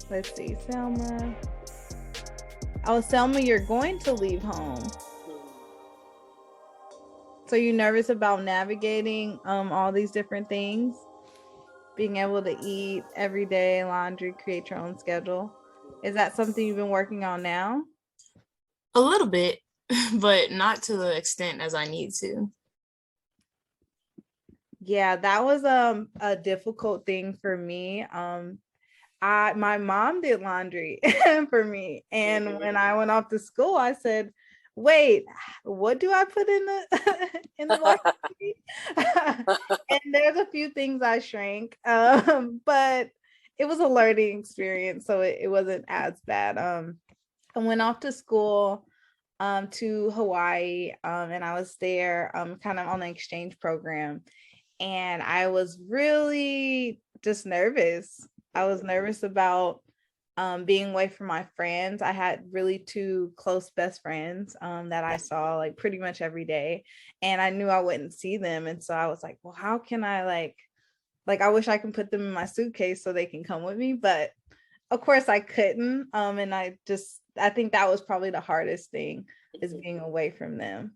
Let's see, Selma. Oh, Selma, you're going to leave home. So you're nervous about navigating all these different things? Being able to eat every day, laundry, create your own schedule. Is that something you've been working on now? A little bit, but not to the extent as I need to. Yeah, that was a difficult thing for me. My mom did laundry for me. And when I went off to school, I said, wait, what do I put in the in the washing machine? And there's a few things I shrank. But it was a learning experience, so it wasn't as bad. I went off to school to Hawaii, and I was there kind of on an exchange program. And I was really just nervous. I was nervous about being away from my friends. I had really two close best friends that I saw like pretty much every day, and I knew I wouldn't see them. And so I was like, well, how can I like I wish I can put them in my suitcase so they can come with me, but of course I couldn't. And I think that was probably the hardest thing, is being away from them.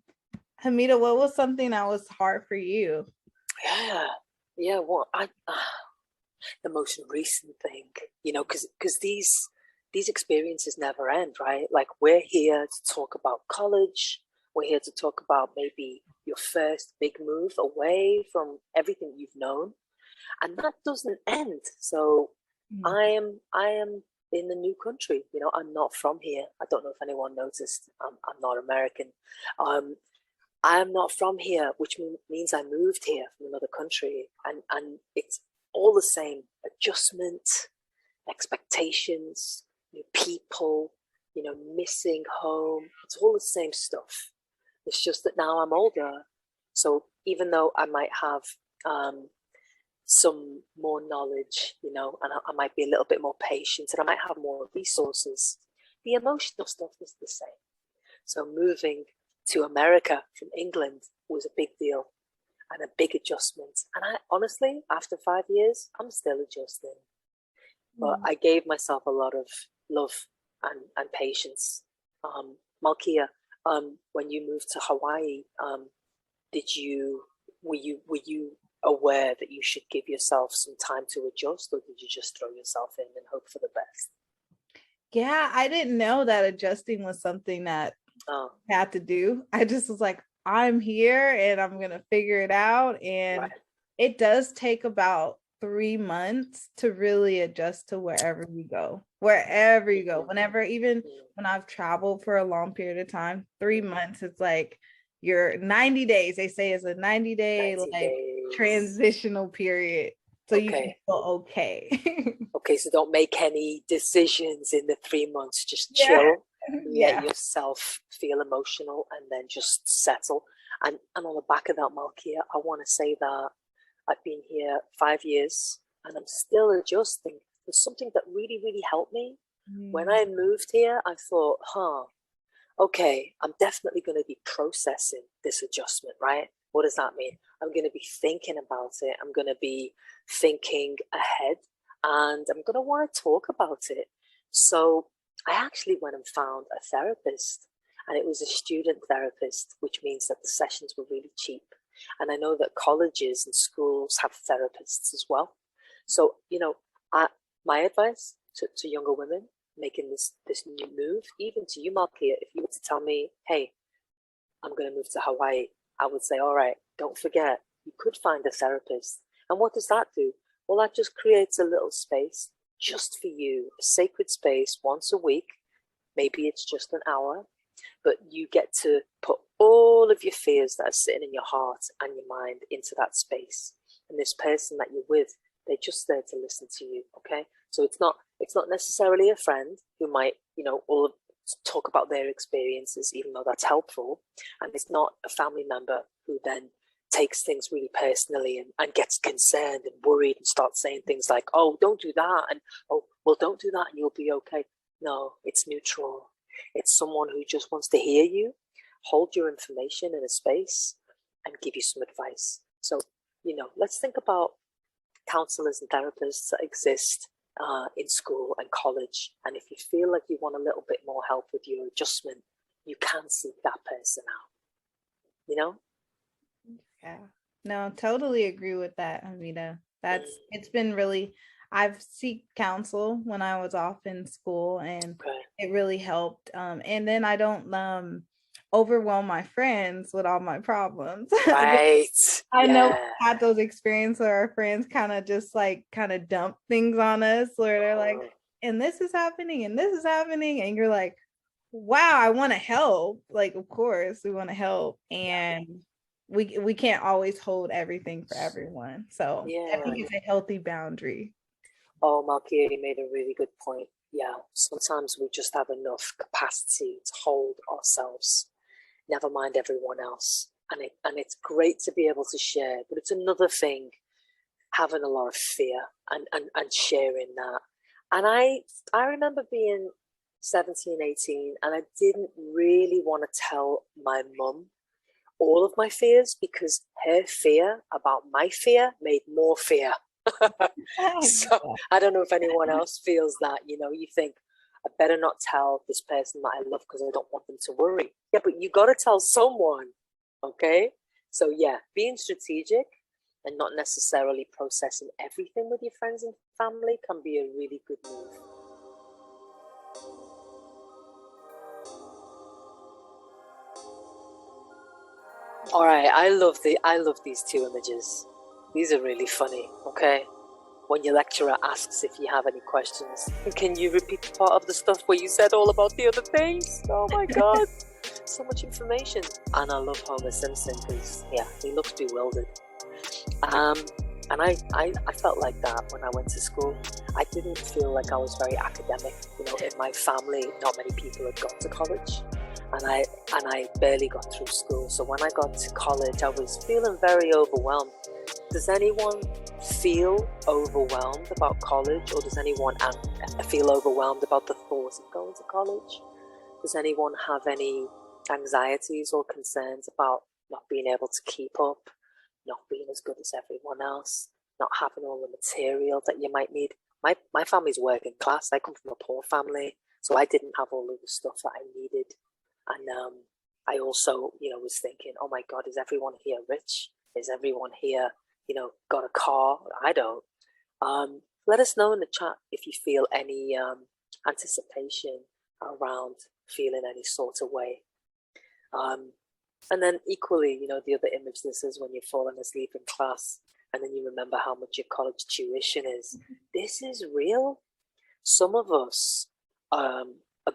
Hamida, what was something that was hard for you? Well, the most recent thing, because these experiences never end, right? Like, we're here to talk about college. We're here to talk about maybe your first big move away from everything you've known, and that doesn't end. So I am in a new country. I'm not from here. I don't know if anyone noticed. I'm not American. I am not from here, which means I moved here from another country, and it's all the same: adjustment, expectations, new people, missing home. It's all the same stuff. It's just that now I'm older, so even though I might have some more knowledge, and I might be a little bit more patient, and I might have more resources, the emotional stuff is the same. So moving to America from England was a big deal and a big adjustment. And I honestly, after 5 years, I'm still adjusting. But I gave myself a lot of love and patience. Malkia, when you moved to Hawaii, were you aware that you should give yourself some time to adjust, or did you just throw yourself in and hope for the best? Yeah, I didn't know that adjusting was something that I had to do. I just was like, I'm here and I'm going to figure it out. And it does take about 3 months to really adjust to wherever you go. Even when I've traveled for a long period of time, 3 months, it's like your 90 days. They say it's a 90-day transitional period. So you can feel okay. Okay, so don't make any decisions in the 3 months. Just chill, let yourself feel emotional, and then just settle. And on the back of that, Malkia, I want to say that I've been here 5 years and I'm still adjusting. There's something that really, really helped me. When I moved here, I thought, okay, I'm definitely going to be processing this adjustment, right? What does that mean? I'm going to be thinking about it. I'm going to be thinking ahead, and I'm going to want to talk about it. So I actually went and found a therapist, and it was a student therapist, which means that the sessions were really cheap. And I know that colleges and schools have therapists as well. So, my advice to younger women making this new move, even to you, Malkia, if you were to tell me, hey, I'm going to move to Hawaii, I would say, all right, don't forget, you could find a therapist. And what does that do? Well, that just creates a little space just for you, a sacred space once a week. Maybe it's just an hour, but you get to put all of your fears that are sitting in your heart and your mind into that space. And this person that you're with, they're just there to listen to you. Okay. So it's not necessarily a friend who might, all talk about their experiences, even though that's helpful. And it's not a family member who then takes things really personally and gets concerned and worried and starts saying things like, oh, don't do that. And, oh, well, don't do that and you'll be okay. No, it's neutral. It's someone who just wants to hear you, hold your information in a space, and give you some advice. So, let's think about counselors and therapists that exist in school and college. And if you feel like you want a little bit more help with your adjustment, you can seek that person out, you know? Yeah. No, totally agree with that, Hamida. It's been really, I've seeked counsel when I was off in school, and it really helped. And then I don't overwhelm my friends with all my problems. Right. I know we had those experiences where our friends kind of dump things on us, where they're like, and this is happening and this is happening, and you're like, wow, I want to help. Like, of course we want to help, and we can't always hold everything for everyone. So I think it's a healthy boundary. Oh, Malkia, you made a really good point. Yeah, sometimes we just have enough capacity to hold ourselves, never mind everyone else. And it's great to be able to share, but it's another thing having a lot of fear and sharing that. And I remember being 17, 18, and I didn't really want to tell my mum all of my fears, because her fear about my fear made more fear. So I don't know if anyone else feels that, you think, I better not tell this person that I love because I don't want them to worry. Yeah, but you got to tell someone, okay? So yeah, being strategic and not necessarily processing everything with your friends and family can be a really good move. All right, I love these two images. These are really funny, okay? When your lecturer asks if you have any questions, can you repeat the part of the stuff where you said all about the other things? Oh my God, so much information. And I love Homer Simpson because, yeah, he looks bewildered. And I felt like that when I went to school. I didn't feel like I was very academic. In my family, not many people had gone to college. And I barely got through school. So when I got to college, I was feeling very overwhelmed. Does anyone feel overwhelmed about college, or does anyone feel overwhelmed about the thought of going to college? Does anyone have any anxieties or concerns about not being able to keep up, not being as good as everyone else, not having all the material that you might need? My family's working class. I come from a poor family, so I didn't have all of the stuff that I needed. And I also, was thinking, oh my God, is everyone here rich? Is everyone here, got a car? I don't. Let us know in the chat if you feel any anticipation around feeling any sort of way. And then equally, the other image, this is when you're falling asleep in class and then you remember how much your college tuition is. This is real. Some of us are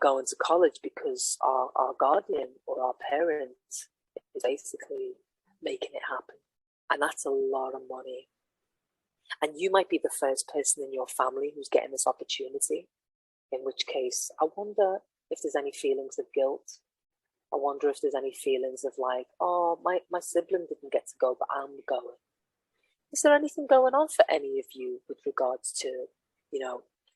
going to college because our guardian or our parent is basically making it happen. And that's a lot of money. And you might be the first person in your family who's getting this opportunity, in which case I wonder if there's any feelings of guilt. I wonder if there's any feelings of like, oh, my sibling didn't get to go, but I'm going. Is there anything going on for any of you with regards to,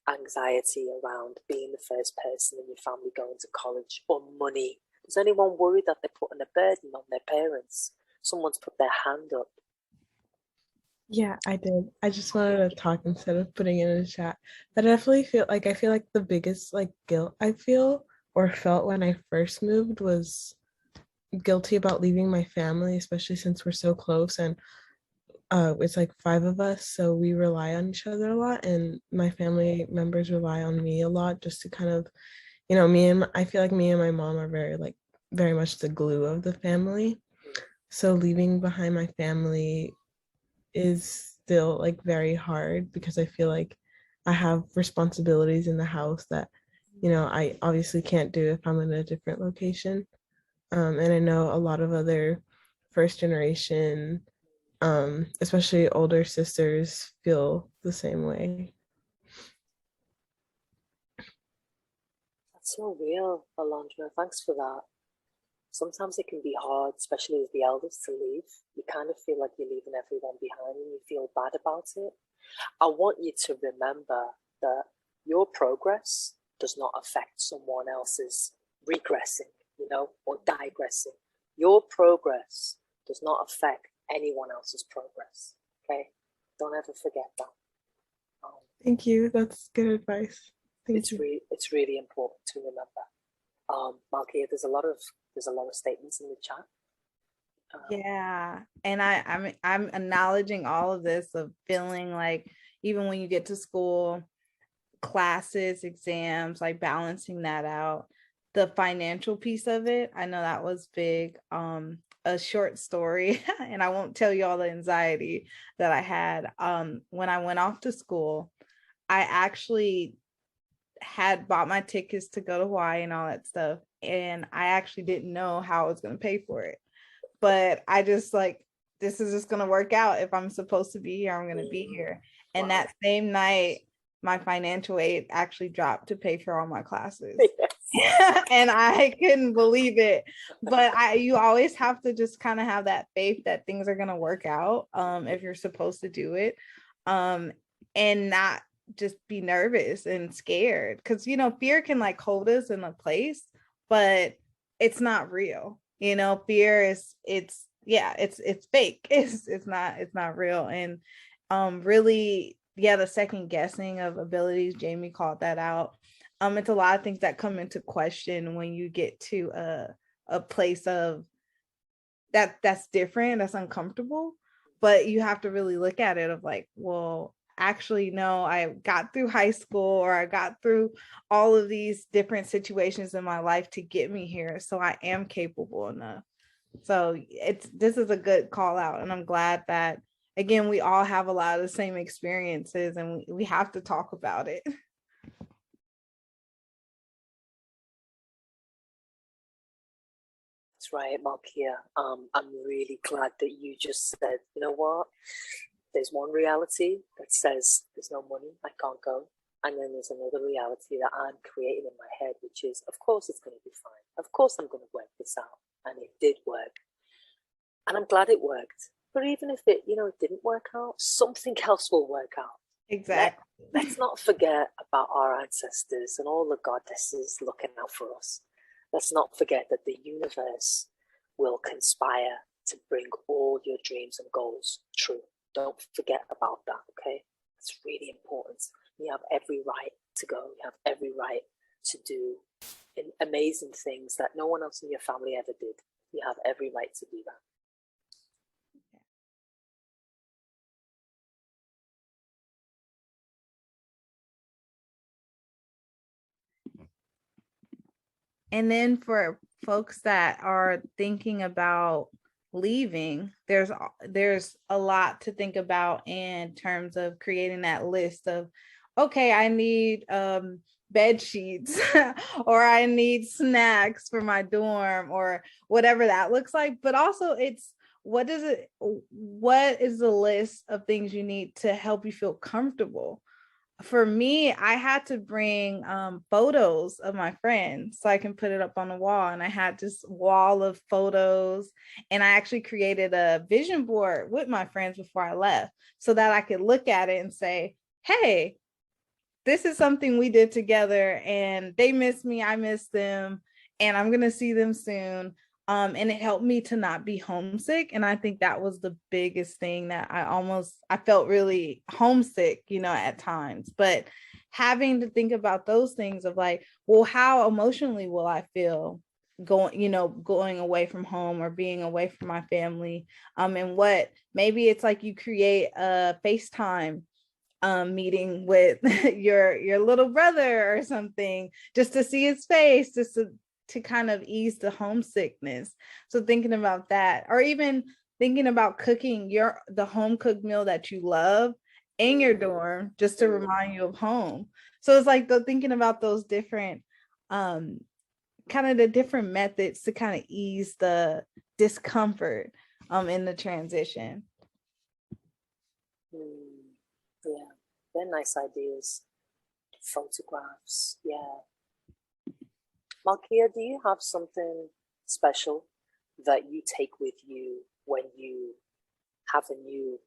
anxiety around being the first person in your family going to college, or money? Does anyone worry that they're putting a burden on their parents? Someone's put their hand up. Yeah, I did. I just wanted to talk instead of putting it in the chat. But I definitely feel like the biggest guilt I feel or felt when I first moved was guilty about leaving my family, especially since we're so close, and it's 5 of us, so we rely on each other a lot, and my family members rely on me a lot just to kind of, I feel like me and my mom are very much the glue of the family. So leaving behind my family is still very hard, because I feel like I have responsibilities in the house that, I obviously can't do if I'm in a different location. And I know a lot of other first generation, especially older sisters, feel the same way. That's so real, Alondra. Thanks for that. Sometimes it can be hard, especially as the eldest, to leave. You kind of feel like you're leaving everyone behind and you feel bad about it. I want you to remember that your progress does not affect someone else's regressing, or digressing. Your progress does not affect anyone else's progress, okay? Don't ever forget that. Thank you. That's good advice. Thank you. It's really important to remember. Malkia, there's a lot of statements in the chat. Yeah, and I'm acknowledging all of this, of feeling like even when you get to school, classes, exams, like balancing that out. The financial piece of it, I know that was big. A short story, and I won't tell you all the anxiety that I had. When I went off to school, I actually had bought my tickets to go to Hawaii and all that stuff, and I actually didn't know how I was going to pay for it. But I just like, this is just going to work out. If I'm supposed to be here, I'm going to be here. And Wow. that same night, my financial aid actually dropped to pay for all my classes. Yes. And I couldn't believe it. But you always have to just kind of have that faith that things are going to work out, if you're supposed to do it, and not just be nervous and scared, because fear can like hold us in a place, but it's not real. Fear is it's fake. It's not real. And really, the second guessing of abilities, Jamie called that out. It's a lot of things that come into question when you get to a place of that's different, that's uncomfortable, but you have to really look at it of like, well, actually, no, I got through high school, or I got through all of these different situations in my life to get me here, so I am capable enough. So this is a good call out, and I'm glad that, again, we all have a lot of the same experiences, and we have to talk about it. That's right, Malkia. I'm really glad that you just said, you know what? There's one reality that says there's no money, I can't go. And then there's another reality that I'm creating in my head, which is, of course it's going to be fine. Of course I'm going to work this out. And it did work. And I'm glad it worked. But even if it didn't work out, something else will work out. Exactly. Let's not forget about our ancestors and all the goddesses looking out for us. Let's not forget that the universe will conspire to bring all your dreams and goals true. Don't forget about that, okay? It's really important. You have every right to go. You have every right to do amazing things that no one else in your family ever did. You have every right to do that. And then for folks that are thinking about leaving, there's a lot to think about in terms of creating that list of, okay, I need bed sheets or I need snacks for my dorm, or whatever that looks like. But also, it's what is the list of things you need to help you feel comfortable? For me, I had to bring photos of my friends so I can put it up on the wall. And I had this wall of photos, and I actually created a vision board with my friends before I left, so that I could look at it and say, hey, this is something we did together, and they miss me, I miss them, and I'm gonna see them soon. And it helped me to not be homesick. And I think that was the biggest thing, that I felt really homesick, at times. But having to think about those things of like, well, how emotionally will I feel going away from home or being away from my family? And what, maybe it's like you create a FaceTime meeting with your little brother or something, just to see his face, just to kind of ease the homesickness. So thinking about that, or even thinking about cooking the home cooked meal that you love in your dorm, just to remind you of home. So it's like thinking about those different kind of the different methods to kind of ease the discomfort in the transition. Yeah, they're nice ideas. Photographs, yeah. Malkia, do you have something special that you take with you when you have a new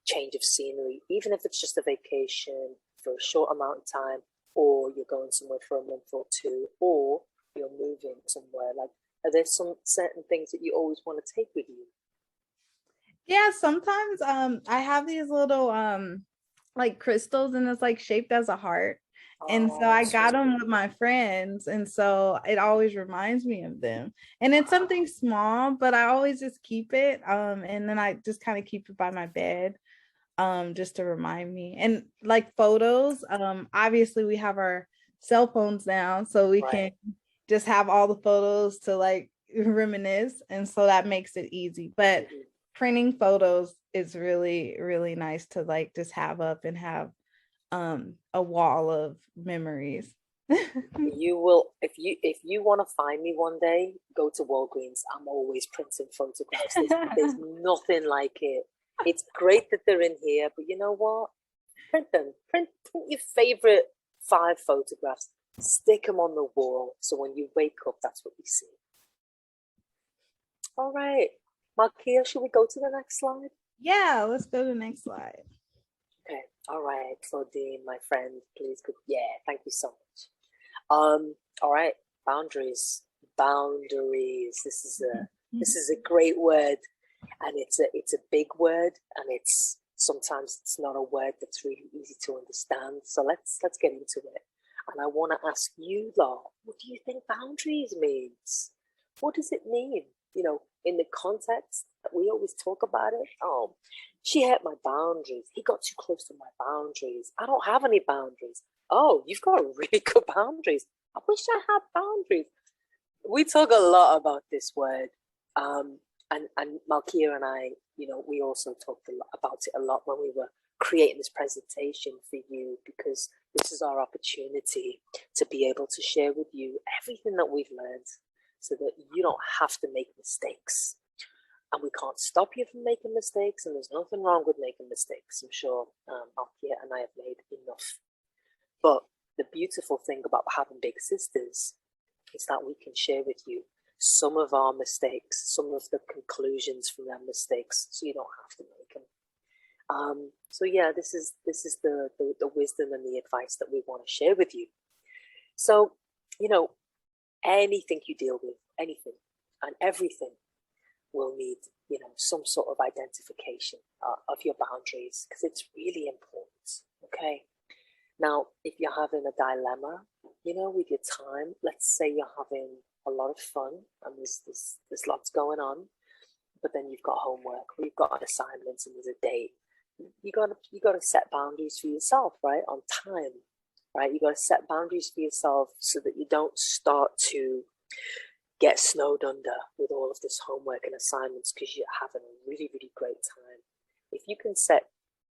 change of scenery, even if it's just a vacation for a short amount of time, or you're going somewhere for a month or two, or you're moving somewhere? Like, are there some certain things that you always want to take with you? Yeah, sometimes I have these little like crystals, and it's like shaped as a heart. And so I got them with my friends, and so it always reminds me of them. And it's something small, but I always just keep it. And then I just kind of keep it by my bed, just to remind me. And like photos, obviously we have our cell phones now, so we can just have all the photos to like reminisce, and so that makes it easy. But printing photos is really, really nice to like just have up and have a wall of memories. You will, if you want to find me one day, go to Walgreens. I'm always printing photographs. There's nothing like it. It's great that they're in here, but you know what? Print them. Print your favorite 5 photographs. Stick them on the wall, so when you wake up, that's what you see. All right, Malkia, should we go to the next slide? Yeah, let's go to the next slide. Okay. All right, Claudine, my friend, please. Yeah, thank you so much. All right, boundaries. This is a great word, and it's a big word, and sometimes it's not a word that's really easy to understand. So let's get into it. And I want to ask you lot, what do you think boundaries means? What does it mean? You know, in the context that we always talk about it. Oh, she hit my boundaries. He got too close to my boundaries. I don't have any boundaries. Oh, you've got really good boundaries. I wish I had boundaries. We talk a lot about this word. And Malkia and I, you know, we also talked about it a lot when we were creating this presentation for you, because this is our opportunity to be able to share with you everything that we've learned, so that you don't have to make mistakes. And we can't stop you from making mistakes, and there's nothing wrong with making mistakes. I'm sure Malkia and I have made enough. But the beautiful thing about having big sisters is that we can share with you some of our mistakes, some of the conclusions from their mistakes, so you don't have to make them. So yeah, this is the wisdom and the advice that we want to share with you. So, you know, anything you deal with, anything and everything, will need, you know, some sort of identification of your boundaries, because it's really important. Okay. Now, if you're having a dilemma, you know, with your time, let's say you're having a lot of fun and there's lots going on, but then you've got homework, or you've got assignments, and there's a date. You gotta set boundaries for yourself, right? On time, right? You gotta set boundaries for yourself so that you don't start to get snowed under with all of this homework and assignments, because you're having a really, really great time. If you can set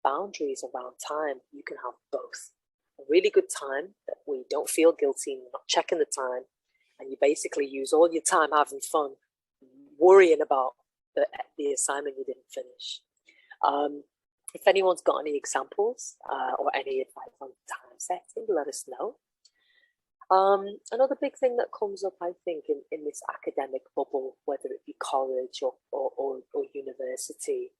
boundaries around time, you can have both a really good time that where you don't feel guilty and you're not checking the time, and you basically use all your time having fun, worrying about the assignment you didn't finish. If anyone's got any examples or any advice on time setting, let us know. Another big thing that comes up, I think, in this academic bubble, whether it be college or university,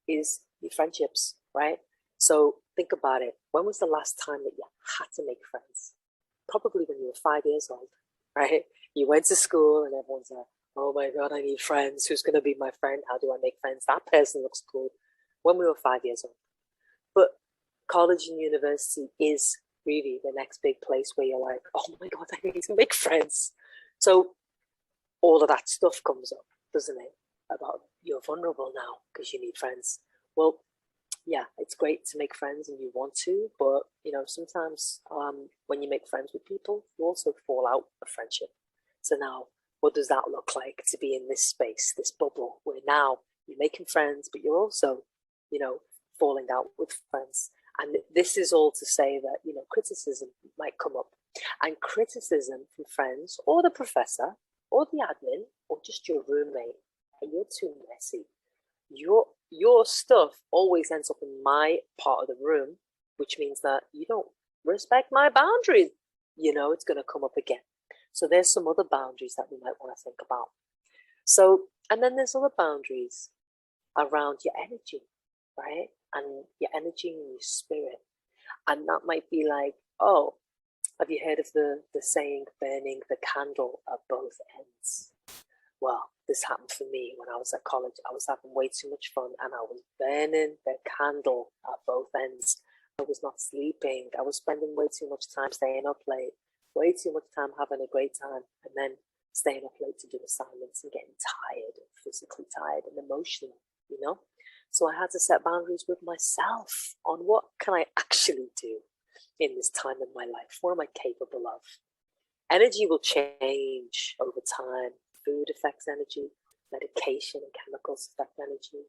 is your friendships, right? So think about it. When was the last time that you had to make friends? Probably when you were 5 years old, right? You went to school and everyone's like, oh my God, I need friends. Who's going to be my friend? How do I make friends? That person looks cool. When we were 5 years old. But college and university is really the next big place where you're like, oh my God, I need to make friends. So all of that stuff comes up, doesn't it? About you're vulnerable now because you need friends. Well, yeah, it's great to make friends and you want to, but you know, sometimes when you make friends with people, you also fall out of friendship. So now, what does that look like to be in this space, this bubble, where now you're making friends, but you're also, you know, falling out with friends? And this is all to say that, you know, criticism might come up. And criticism from friends or the professor or the admin or just your roommate, and you're too messy. Your stuff always ends up in my part of the room, which means that you don't respect my boundaries. You know, it's going to come up again. So there's some other boundaries that we might want to think about. So, and then there's other boundaries around your energy, right? And your energy and your spirit. And that might be like, oh, have you heard of the saying, burning the candle at both ends? Well, the this happened for me when I was at college. I was having way too much fun and I was burning the candle at both ends. I was not sleeping. I was spending way too much time staying up late, way too much time having a great time, and then staying up late to do assignments and getting tired and physically tired and emotional, you know? So I had to set boundaries with myself on what can I actually do in this time in my life? What am I capable of? Energy will change over time. Food affects energy, medication and chemicals affect energy.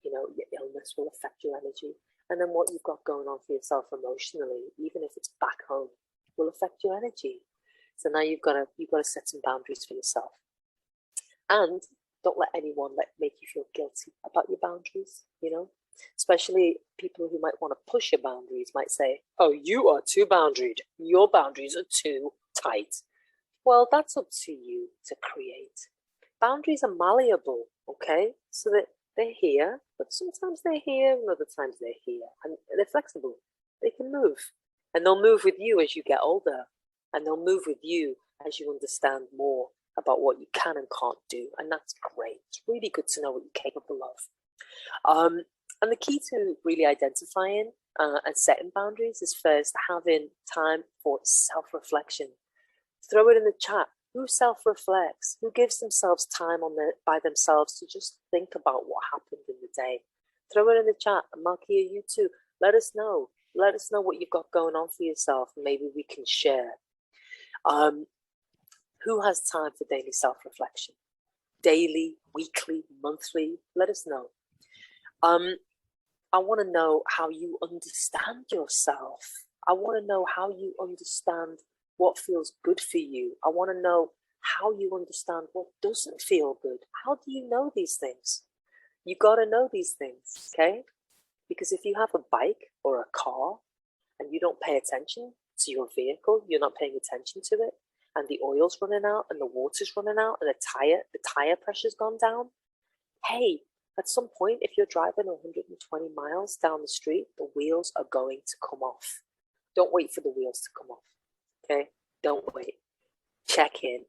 You know, your illness will affect your energy. And then what you've got going on for yourself emotionally, even if it's back home, will affect your energy. So now you've got to set some boundaries for yourself. And don't let anyone make you feel guilty about your boundaries, you know? Especially people who might want to push your boundaries might say, oh, you are too boundaried. Your boundaries are too tight. Well, that's up to you to create. Boundaries are malleable, okay? So that they're here, but sometimes they're here and other times they're here. And they're flexible. They can move. And they'll move with you as you get older. And they'll move with you as you understand more about what you can and can't do. And that's great. It's really good to know what you're capable of. And the key to really identifying and setting boundaries is first having time for self-reflection. Throw it in the chat. Who self-reflects? Who gives themselves time by themselves to just think about what happened in the day? Throw it in the chat. And Malkia, you too. Let us know. Let us know what you've got going on for yourself. Maybe we can share. Who has time for daily self-reflection? Daily, weekly, monthly? Let us know. I want to know how you understand yourself. I want to know how you understand what feels good for you. I want to know how you understand what doesn't feel good. How do you know these things? You got to know these things, okay? Because if you have a bike or a car and you don't pay attention to your vehicle, you're not paying attention to it, and the oil's running out and the water's running out and the tire pressure's gone down, hey, at some point, if you're driving 120 miles down the street, the wheels are going to come off. Don't wait for the wheels to come off, okay? Don't wait. Check in.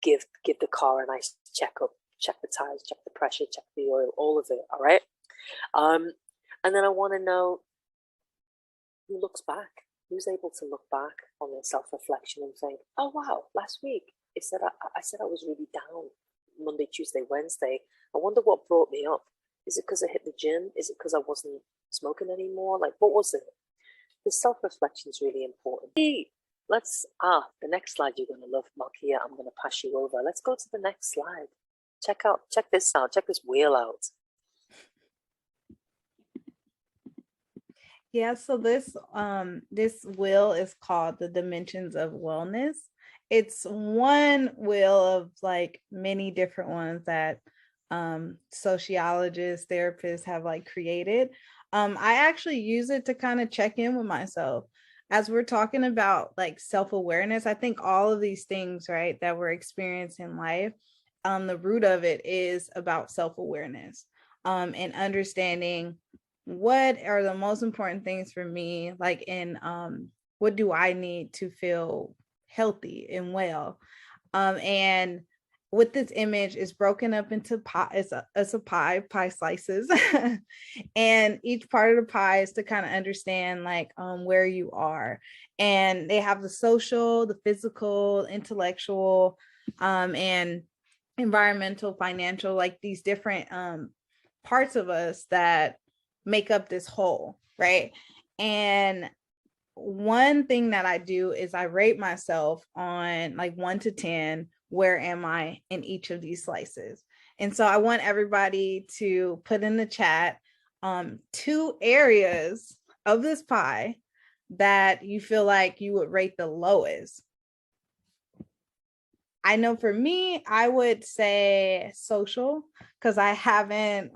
Give the car a nice checkup. Check the tires, check the pressure, check the oil, all of it, all right? And then I want to know who looks back. Who's able to look back on their self-reflection and think, oh, wow, last week I said I was really down Monday, Tuesday, Wednesday. I wonder what brought me up. Is it because I hit the gym? Is it because I wasn't smoking anymore? Like, what was it? The self-reflection is really important. The next slide you're going to love, Malkia. I'm going to pass you over. Let's go to the next slide. Check this out. Check this wheel out. Yeah, so this wheel is called the Dimensions of Wellness. It's one wheel of like many different ones that sociologists, therapists have like created. I actually use it to kind of check in with myself. As we're talking about like self-awareness, I think all of these things, right, that we're experiencing in life, the root of it is about self-awareness and understanding what are the most important things for me, like in what do I need to feel healthy and well. And with this image is broken up into pie. It's a pie slices. And each part of the pie is to kind of understand like where you are. And they have the social, the physical, intellectual, and environmental, financial, like these different parts of us that make up this whole, right? And one thing that I do is I rate myself on like 1 to 10. Where am I in each of these slices? And so I want everybody to put in the chat 2 areas of this pie that you feel like you would rate the lowest. I know for me, I would say social, because I haven't,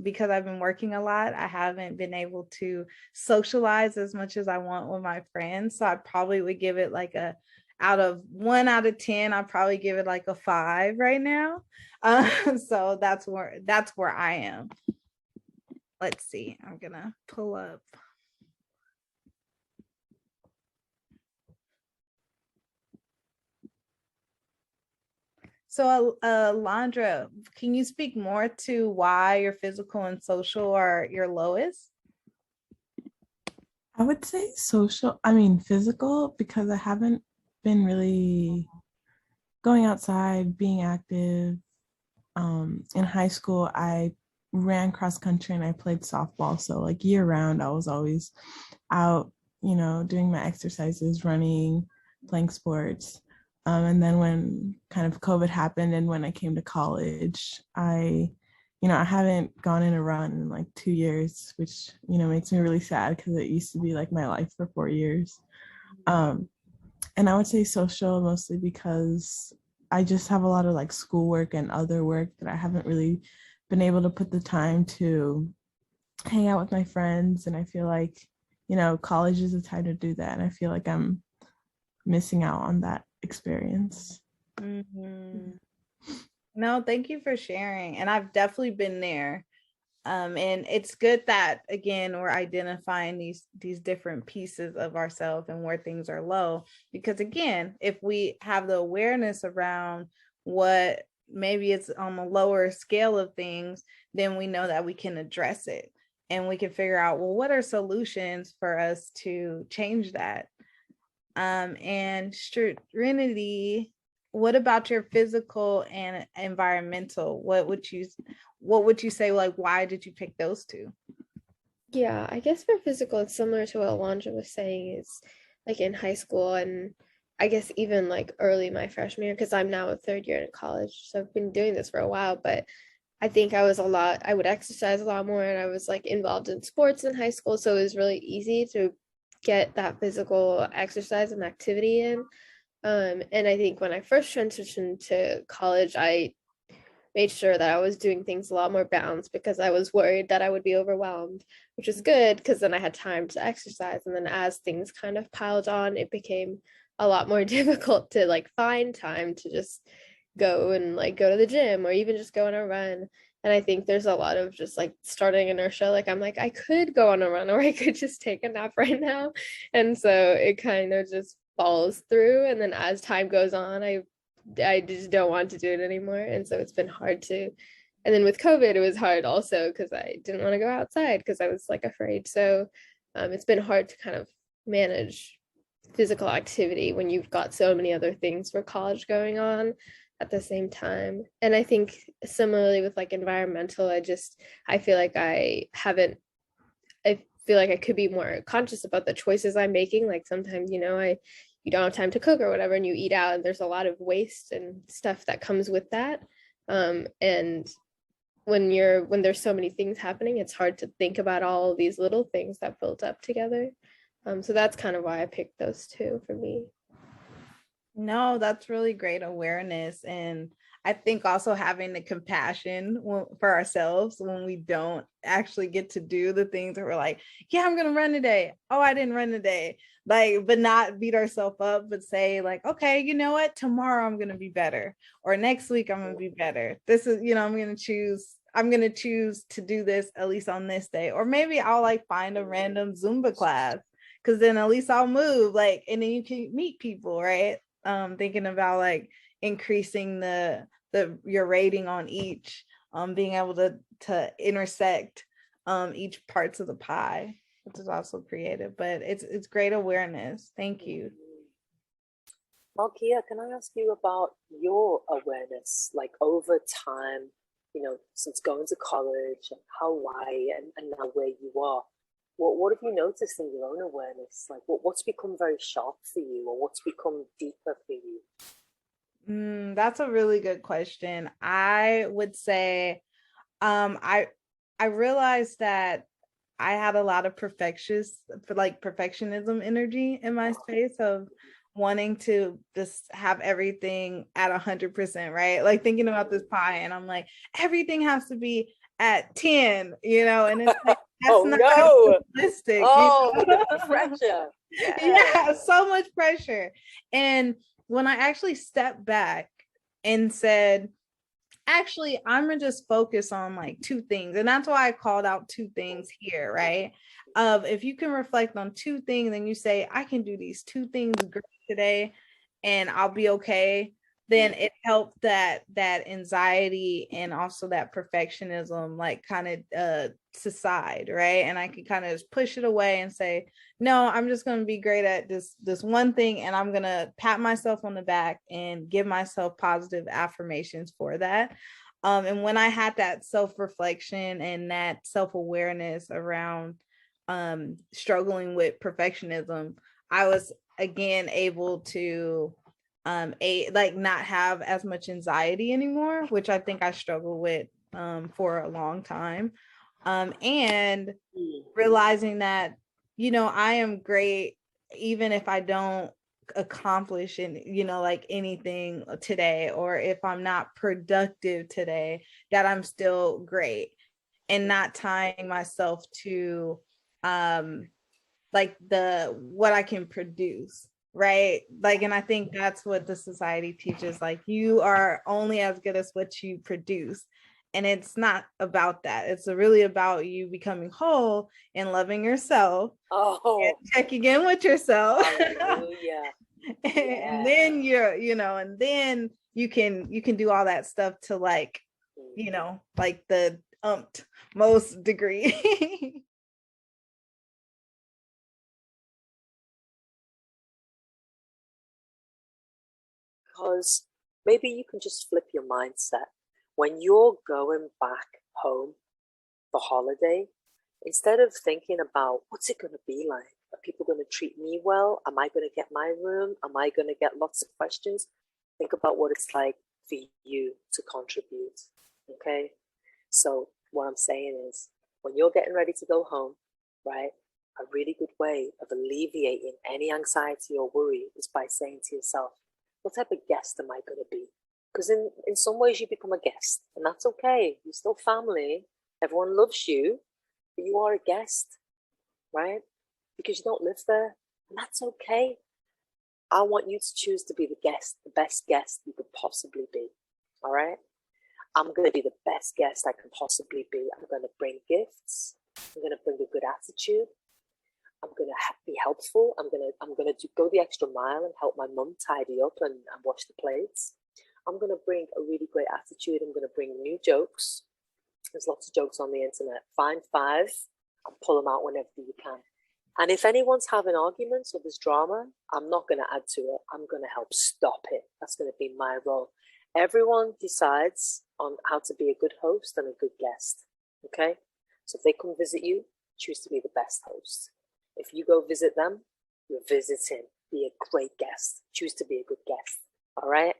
because I've been working a lot, I haven't been able to socialize as much as I want with my friends. So I probably would give it like out of 1 out of 10, I'll probably give it like a 5 right now. So that's where I am. Let's see, I'm gonna pull up. So, Alondra, can you speak more to why your physical and social are your lowest? I would say physical, because I haven't been really going outside, being active. In high school, I ran cross country and I played softball. So like year round, I was always out, doing my exercises, running, playing sports. And then when kind of COVID happened and when I came to college, I haven't gone in a run in like 2 years, which, makes me really sad because it used to be like my life for 4 years. And I would say social mostly because I just have a lot of like schoolwork and other work that I haven't really been able to put the time to hang out with my friends. And I feel like, college is a time to do that. And I feel like I'm missing out on that experience. Mm-hmm. No, thank you for sharing. And I've definitely been there. And it's good that again we're identifying these different pieces of ourselves and where things are low, because again, if we have the awareness around what maybe it's on a lower scale of things, then we know that we can address it and we can figure out, well, what are solutions for us to change that. And Trinity, what about your physical and environmental? What would you say, like, why did you pick those two? Yeah, I guess for physical, it's similar to what Alondra was saying, is like in high school and I guess even like early my freshman year, because I'm now a third year in college. So I've been doing this for a while, but I think I would exercise a lot more and I was like involved in sports in high school. So it was really easy to get that physical exercise and activity in. And I think when I first transitioned to college, I made sure that I was doing things a lot more balanced because I was worried that I would be overwhelmed, which is good because then I had time to exercise. And then as things kind of piled on, it became a lot more difficult to like find time to just go and like go to the gym or even just go on a run. And I think there's a lot of just like starting inertia. Like I'm like, I could go on a run or I could just take a nap right now. And so it kind of just falls through. And then as time goes on, I just don't want to do it anymore. And so it's been hard to, and then with COVID, it was hard also because I didn't want to go outside because I was like afraid. So it's been hard to kind of manage physical activity when you've got so many other things for college going on at the same time. And I think similarly with like environmental, I feel like I feel like I could be more conscious about the choices I'm making. Like sometimes, you don't have time to cook or whatever, and you eat out, and there's a lot of waste and stuff that comes with that. And when there's so many things happening, it's hard to think about all these little things that build up together. So that's kind of why I picked those two for me. No, that's really great awareness. And I think also having the compassion for ourselves when we don't actually get to do the things that we're like, yeah, I'm going to run today. Oh, I didn't run today. Like, but not beat ourselves up, but say like, okay, you know what? Tomorrow I'm going to be better. Or next week I'm going to be better. This is, I'm going to choose to do this at least on this day. Or maybe I'll like find a random Zumba class because then at least I'll move, like, and then you can meet people, right? Thinking about like increasing your rating on each, being able to intersect each parts of the pie, which is also creative, but it's great awareness. Thank you. Malkia, can I ask you about your awareness, like over time, since going to college and Hawaii and now where you are? What have you noticed in your own awareness? Like what's become very sharp for you, or what's become deeper for you? That's a really good question. I would say I realized that I had a lot of perfectionism energy in my space of wanting to just have everything at 100%, right? Like thinking about this pie and I'm like, everything has to be at 10, and it's like, that's not realistic. The pressure. Yeah, so much pressure. And when I actually stepped back and said, actually, I'm gonna just focus on like two things. And that's why I called out two things here, right? If you can reflect on two things and you say, I can do these two things great today and I'll be okay. then it helped that anxiety and also that perfectionism like kind of subside, right? And I could kind of just push it away and say, no, I'm just going to be great at this one thing, and I'm going to pat myself on the back and give myself positive affirmations for that. And when I had that self-reflection and that self-awareness around struggling with perfectionism, I was again able to like not have as much anxiety anymore, which I think I struggled with for a long time. And realizing that, you know, I am great even if I don't accomplish in, you know, like anything today, or if I'm not productive today, that I'm still great, and not tying myself to like what I can produce, right? Like, and I think that's what the society teaches, like you are only as good as what you produce. And it's not about that. It's really about you becoming whole and loving yourself, and checking in with yourself. Hallelujah. And then you're, you know, and then you can do all that stuff to like, you know, like the most degree. Because maybe you can just flip your mindset. When you're going back home for holiday, instead of thinking about what's it going to be like, are people going to treat me well? Am I going to get my room? Am I going to get lots of questions? Think about what it's like for you to contribute. Okay? So what I'm saying is, when you're getting ready to go home, right, a really good way of alleviating any anxiety or worry is by saying to yourself, what type of guest am I going to be? Because in some ways you become a guest, and that's okay. You're still family. Everyone loves you, but you are a guest, right? Because you don't live there, and that's okay. I want you to choose to be the guest, the best guest you could possibly be, all right? I'm going to be the best guest I can possibly be. I'm going to bring gifts. I'm going to bring a good attitude. I'm going to be helpful. I'm going to go the extra mile and help my mum tidy up and wash the plates. I'm going to bring a really great attitude. I'm going to bring new jokes. There's lots of jokes on the internet. Find 5 and pull them out whenever you can. And if anyone's having arguments or there's drama, I'm not going to add to it. I'm going to help stop it. That's going to be my role. Everyone decides on how to be a good host and a good guest. Okay? So if they come visit you, choose to be the best host. If you go visit them, you're visiting. Be a great guest. Choose to be a good guest. All right?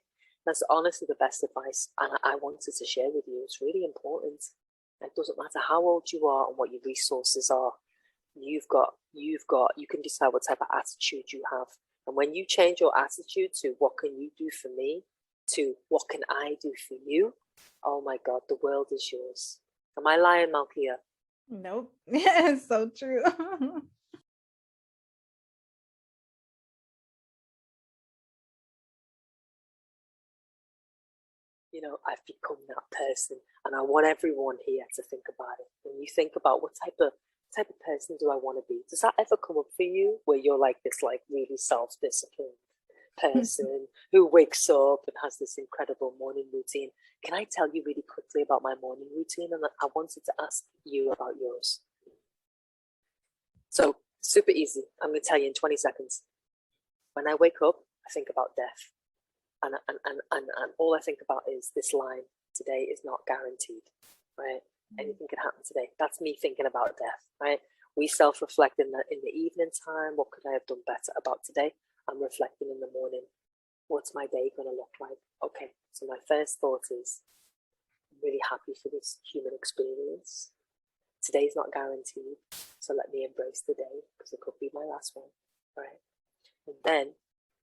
That's honestly the best advice, and I wanted to share with you. It's really important. It doesn't matter how old you are and what your resources are. You can decide what type of attitude you have. And when you change your attitude to what can you do for me, to what can I do for you, oh my God, the world is yours. Am I lying, Malkia? Nope. Yeah, it's so true. You know, I've become that person, and I want everyone here to think about it. When you think about what type of person do I want to be, does that ever come up for you where you're like this like really self-disciplined person who wakes up and has this incredible morning routine? Can I tell you really quickly about my morning routine? And I wanted to ask you about yours. So super easy. I'm going to tell you in 20 seconds. When I wake up, I think about death. And all I think about is this line: today is not guaranteed, right? Anything can happen today. That's me thinking about death, right? We self-reflect in the evening time. What could I have done better about today? I'm reflecting in the morning. What's my day going to look like? Okay, so my first thought is, I'm really happy for this human experience. Today's not guaranteed, so let me embrace the day, because it could be my last one, right? And then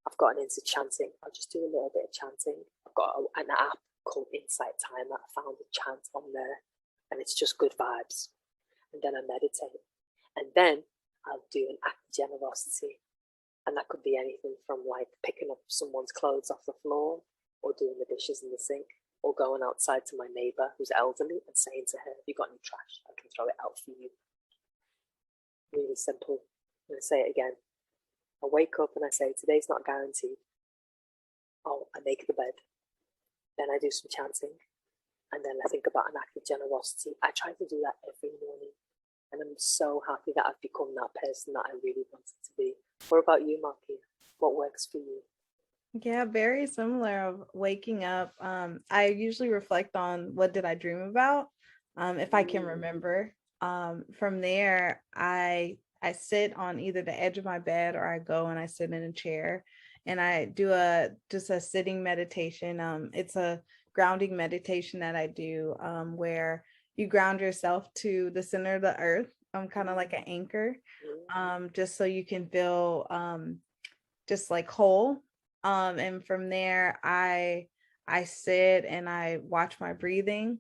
I've gotten into chanting. I'll just do a little bit of chanting. I've got an app called Insight Timer. I found a chant on there, and it's just good vibes. And then I meditate. And then I'll do an act of generosity. And that could be anything from like picking up someone's clothes off the floor, or doing the dishes in the sink, or going outside to my neighbor who's elderly and saying to her, have you got any trash? I can throw it out for you. Really simple. I'm going to say it again. I wake up and I say, today's not guaranteed. Oh, I make the bed. then I do some chanting, and then I think about an act of generosity. I try to do that every morning, and I'm so happy that I've become that person that I really wanted to be. What about you, Malkia? What works for you? Yeah, very similar of waking up. I usually reflect on what did I dream about, if I can remember. From there, I sit on either the edge of my bed or I go and I sit in a chair and I do just a sitting meditation. It's a grounding meditation that I do, where you ground yourself to the center of the earth, kind of like an anchor, just so you can feel just like whole. And from there, I sit and I watch my breathing.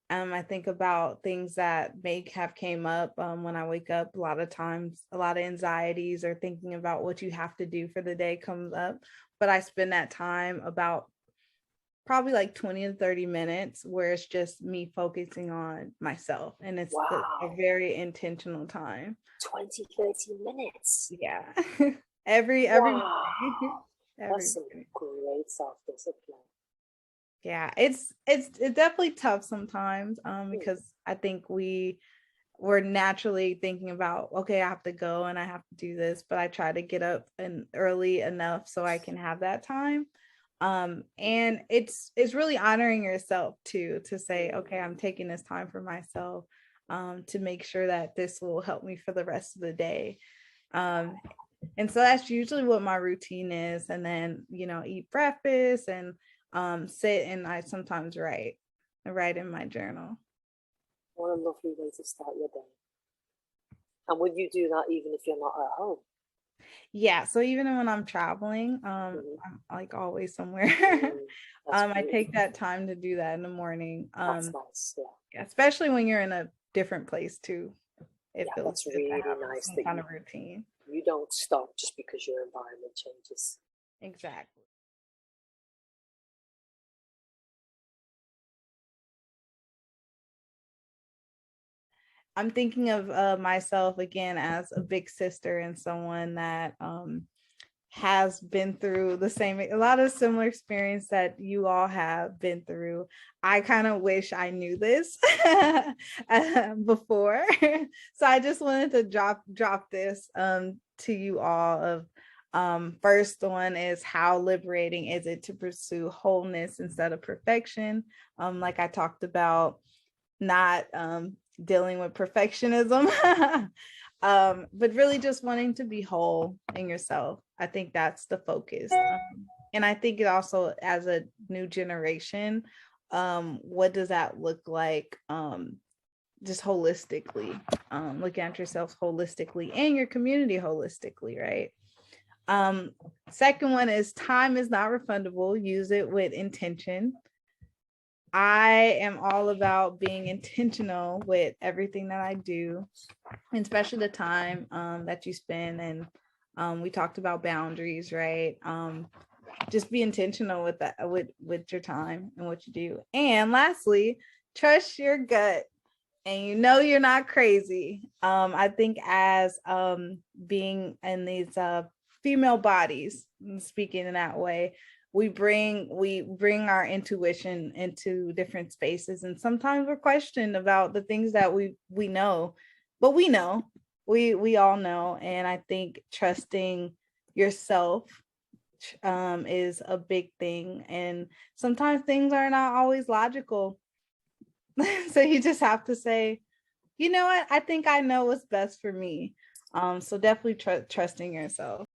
I think about things that may have came up when I wake up. A lot of times, a lot of anxieties or thinking about what you have to do for the day comes up. But I spend that time about probably like 20 to 30 minutes where it's just me focusing on myself. And it's a very intentional time. 20, 30 minutes. Yeah. every Wow. every That's some great self-discipline. Yeah, it's definitely tough sometimes, because I think we're naturally thinking about, okay, I have to go and I have to do this, but I try to get up and early enough so I can have that time. And it's really honoring yourself too, to say, okay, I'm taking this time for myself, to make sure that this will help me for the rest of the day. And so that's usually what my routine is. And then, eat breakfast and sit, and I sometimes write in my journal. What a lovely way to start your day. And would you do that even if you're not at home? Yeah, so even when I'm traveling, I'm like always somewhere. I take that time to do that in the morning. That's nice. Yeah, especially when you're in a different place too. It feels that's really nice some that kind of routine. You don't stop just because your environment changes. Exactly. I'm thinking of myself again as a big sister and someone that has been through a lot of similar experience that you all have been through. I kind of wish I knew this before. So I just wanted to drop this to you all of first one is, how liberating is it to pursue wholeness instead of perfection? Like I talked about, not dealing with perfectionism, but really just wanting to be whole in yourself. I think that's the focus. And I think it also, as a new generation, what does that look like, just holistically, looking at yourself holistically and your community holistically, right? Second one is, time is not refundable. Use it with intention. I am all about being intentional with everything that I do, and especially the time that you spend. And we talked about boundaries, right? Just be intentional with that, with your time and what you do. And lastly, trust your gut, and you're not crazy. I think as being in these female bodies, speaking in that way, we bring our intuition into different spaces, and sometimes we're questioned about the things that we know, but we all know. And I think trusting yourself is a big thing, and sometimes things are not always logical. So you just have to say, you know what, I think I know what's best for me. So definitely trusting yourself.